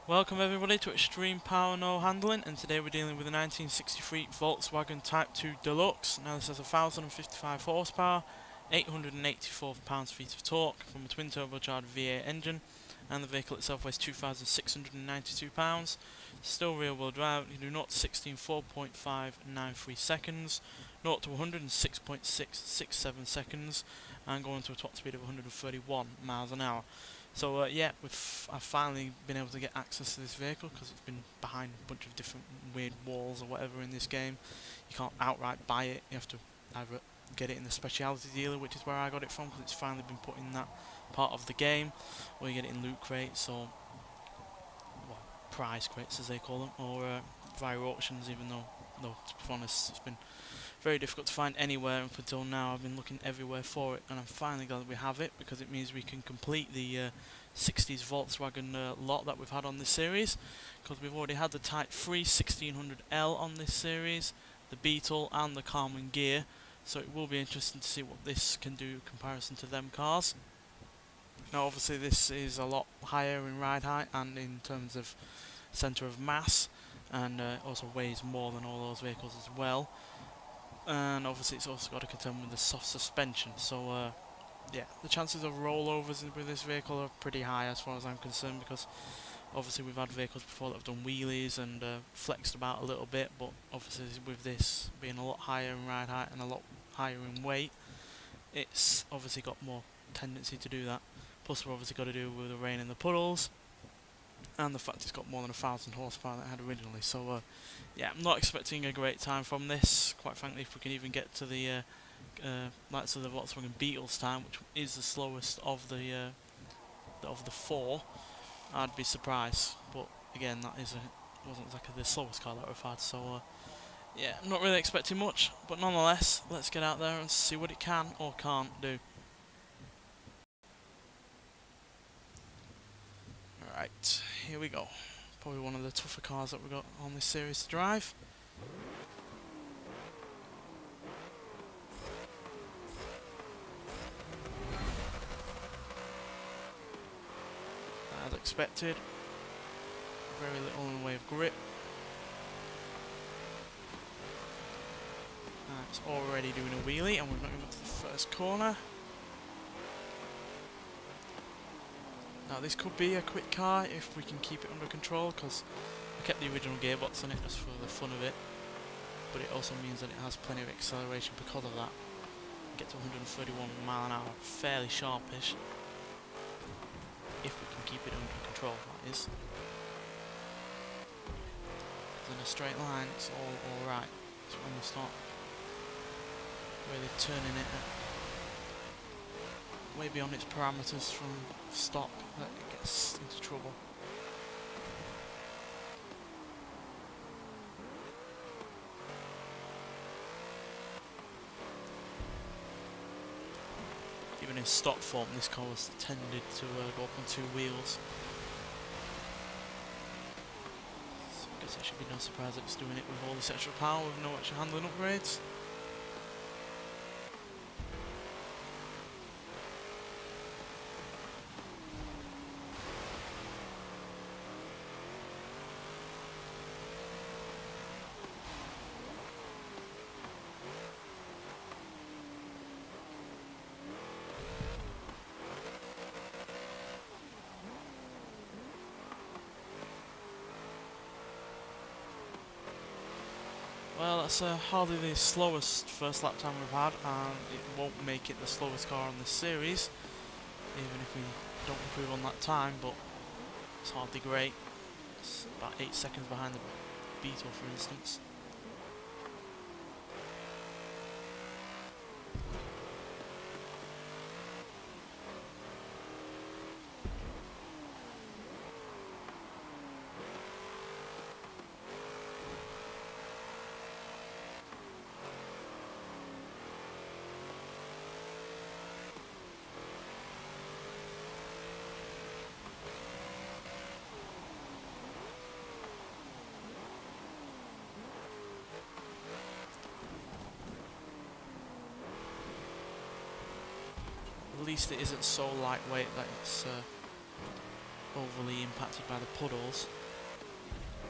Welcome everybody to Extreme Power No Handling, and today we're dealing with a 1963 Volkswagen Type 2 Deluxe. Now this has 1055 horsepower, 884 pounds-feet of torque from a twin turbocharged V8 engine, and the vehicle itself weighs 2,692 pounds. Still rear wheel drive. You do 0 to 60 in 4.593 seconds, 0 to 106.667 seconds, and going to a top speed of 131 miles an hour. So yeah, I've finally been able to get access to this vehicle because it's been behind a bunch of different weird walls or whatever in this game. You can't outright buy it, you have to either get it in the specialty dealer, which is where I got it from because it's finally been put in that part of the game, or you get it in loot crates or prize crates as they call them, or via auctions, even though to be honest it's been very difficult to find anywhere up until now. I've been looking everywhere for it, and I'm finally glad that we have it because it means we can complete the 60s Volkswagen lot that we've had on this series, because we've already had the Type 3 1600L on this series, the Beetle and the Carmen Gear, so it will be interesting to see what this can do in comparison to them cars. Now obviously this is a lot higher in ride height and in terms of centre of mass, and also weighs more than all those vehicles as well. And obviously it's also got to contend with the soft suspension, so yeah, the chances of rollovers with this vehicle are pretty high as far as I'm concerned, because obviously we've had vehicles before that have done wheelies and flexed about a little bit, but obviously with this being a lot higher in ride height and a lot higher in weight, it's obviously got more tendency to do that. Plus we've obviously got to do with the rain and the puddles, and the fact it's got more than 1,000 horsepower that it had originally. So yeah, I'm not expecting a great time from this. Quite frankly, if we can even get to the likes of the Volkswagen Beetle's time, which is the slowest of the four, I'd be surprised. But again, that wasn't exactly the slowest car that we've had. So yeah, I'm not really expecting much, but nonetheless, let's get out there and see what it can or can't do. Right, here we go. Probably one of the tougher cars that we've got on this series to drive. As expected, very little in the way of grip. It's already doing a wheelie, and we've not even got to the first corner. Now this could be a quick car if we can keep it under control, because I kept the original gearbox on it just for the fun of it, but it also means that it has plenty of acceleration because of that. Get to 131 mile an hour, fairly sharpish, if we can keep it under control, that is. In a straight line it's all right. It's when we start really turning it way beyond its parameters from stock that it gets into trouble. Even in stock form, this car was tended to go up on two wheels. So I guess it should be no surprise that it's doing it with all this extra power with no extra handling upgrades. Well, that's hardly the slowest first lap time we've had, and it won't make it the slowest car in this series, even if we don't improve on that time, but it's hardly great. It's about 8 seconds behind the Beetle, for instance. At least it isn't so lightweight that it's overly impacted by the puddles.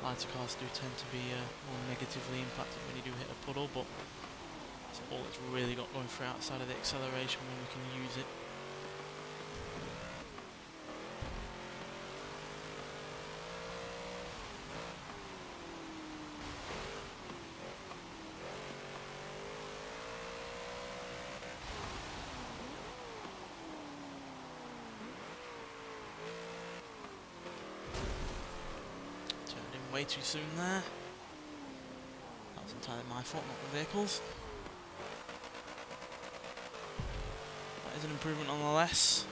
Lighter cars do tend to be more negatively impacted when you do hit a puddle, but it's all it's really got going for it outside of the acceleration when we can use it. Way too soon there. That was entirely my fault, not the vehicles. That is an improvement nonetheless.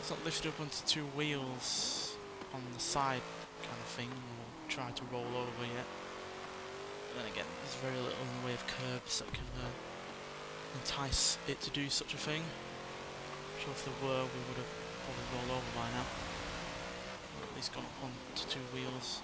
It's not lifted up onto two wheels on the side kind of thing, or try to roll over yet. But then again, there's very little in the way of curbs that can entice it to do such a thing. I'm sure if there were, we would have probably rolled over by now. Or at least gone up onto two wheels.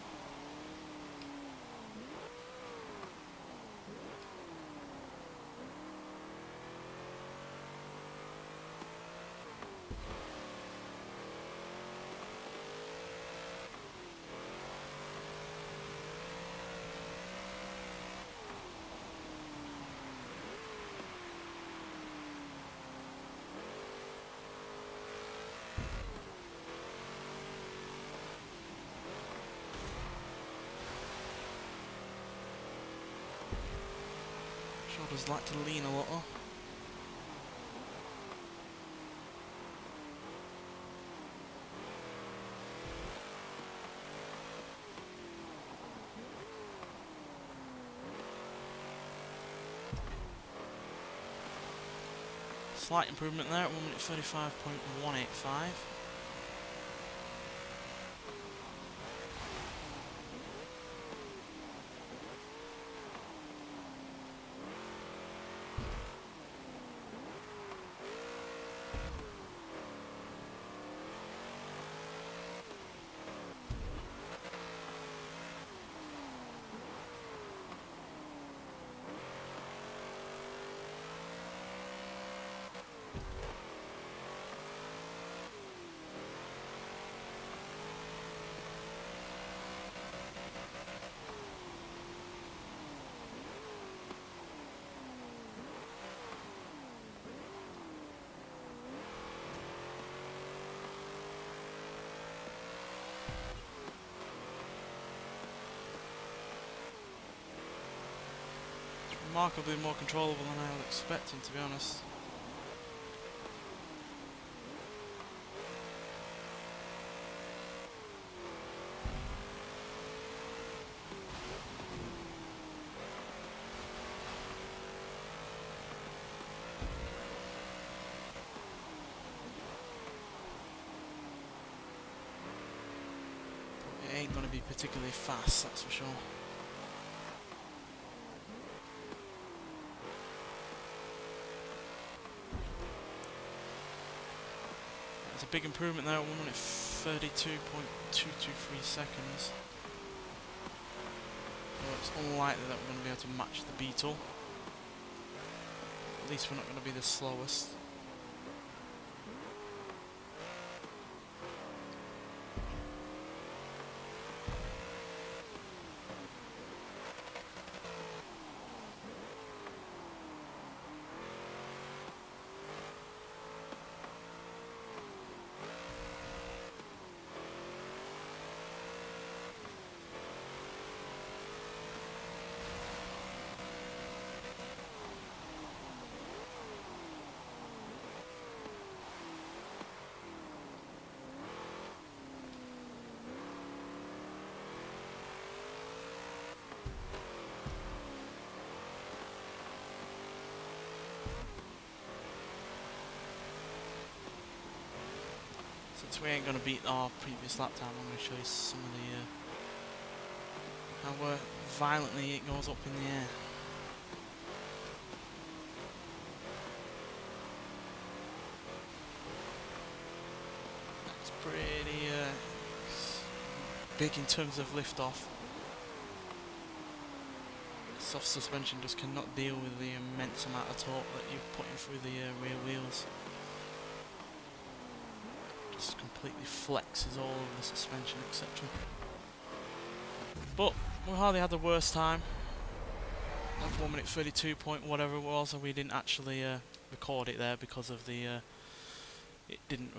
Shoulders like to lean a little. Slight improvement there at 1 minute 35.185. Remarkably more controllable than I was expecting, to be honest. But it ain't going to be particularly fast, that's for sure. Big improvement there at 1 minute 32.223 seconds. Well, it's unlikely that we're going to be able to match the Beetle. At least we're not going to be the slowest. Since we ain't going to beat our previous lap time, I'm going to show you some of the how violently it goes up in the air. big in terms of lift off. Soft suspension just cannot deal with the immense amount of torque that you're putting through the rear wheels. Just completely flexes all over the suspension, etc. But we hardly had the worst time. Like 1 minute 32 point whatever it was, and we didn't actually record it there because of the it didn't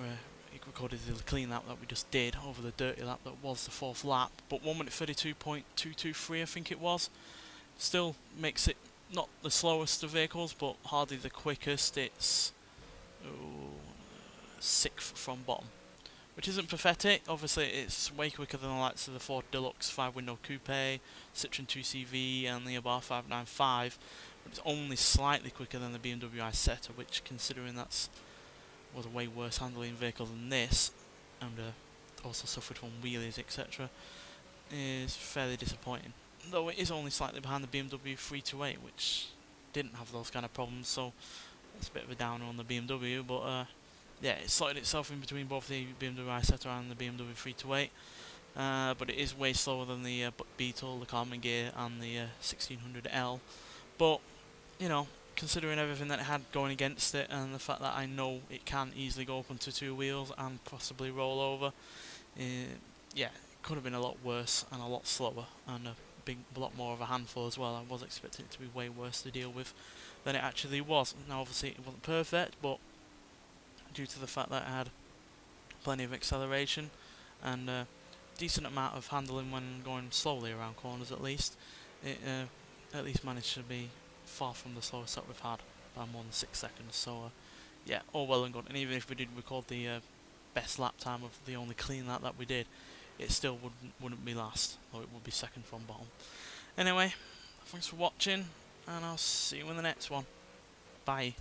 it recorded the clean lap that we just did over the dirty lap that was the 4th lap. But 1 minute 32.223 I think it was. Still makes it not the slowest of vehicles, but hardly the quickest. It's 6th from bottom, which isn't pathetic. Obviously it's way quicker than the likes of the Ford Deluxe 5-window Coupe, Citroen 2CV and the Abarth 595, but it's only slightly quicker than the BMW i7, which, considering that's was a way worse handling vehicle than this, and also suffered from wheelies, etc., is fairly disappointing. Though it is only slightly behind the BMW 328, which didn't have those kind of problems, so that's a bit of a downer on the BMW, but yeah, it sorted itself in between both the BMW i7 and the BMW 328, but it is way slower than the Beetle, the Carbon Gear and the 1600L, but, you know, considering everything that it had going against it, and the fact that I know it can easily go up onto 2 wheels and possibly roll over, yeah, it could have been a lot worse and a lot slower, and a lot more of a handful as well. I was expecting it to be way worse to deal with than it actually was. Now obviously it wasn't perfect, but due to the fact that it had plenty of acceleration and a decent amount of handling when going slowly around corners, at least it at least managed to be far from the slowest that we've had by more than 6 seconds. So yeah, all well and good. And even if we did record the best lap time of the only clean lap that we did, it still wouldn't be last, though it would be 2nd from bottom. Anyway, thanks for watching, and I'll see you in the next one. Bye.